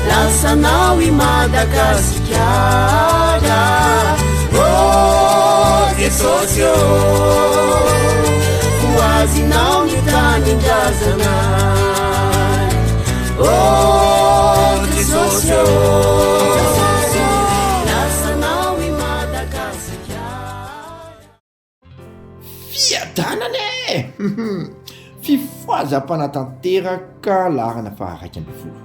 Lassanao i Madagasikara, oh Jesús yo, hoazinao ny tanindrazanay, oh Jesús yo, lassanao i Madagasikara. Fiadanane fifoazam-panatanteraka larana faharaiky amby folo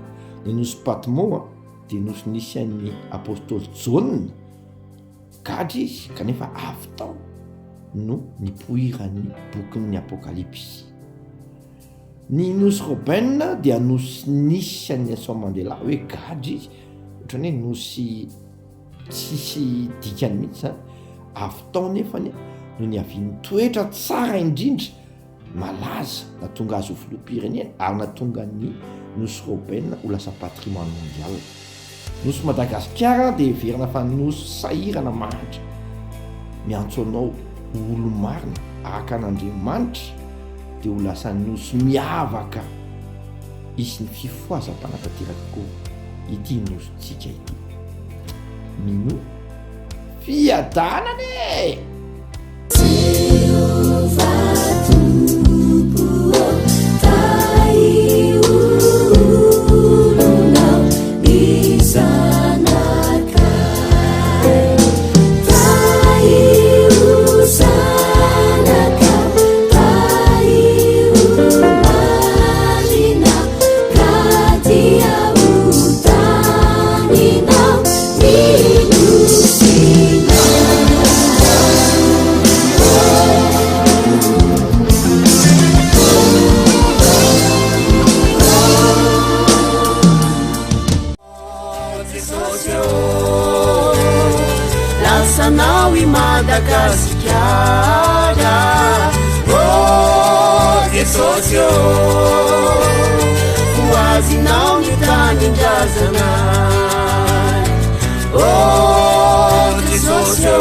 ny nosy Patmo dia nosy nisy an'ny apôstôly Jaune gadry izy kanefa avy tao no nipoiran'ny bokin'ny apokalypsy. Ny nosy Robin dia nosy nisy an'ny Nelson Mandela hoe gadry izy ohatrany hoe nosy tsisy dikany mihitsy zany avy tao nefany no niavian'ny toetra tsara indrindra malaza natonga azy ho filoham-pirenena ary natonga ny nosy Robin ho lasa patrimoine mondial. Nosy Madagasikara dia heverina fa nosy sahirana mahantra miantso anao olo marina araka an'Andriamanitra dia ho lasa nosy miavaka izy ny fifoazam-panatanteraka koa ity nosy tsika ity mino fiadanane. Lassanao i Madagasikara, oh Jesús yo, hoazinao ny tanindrazanay, oh Jesús yo.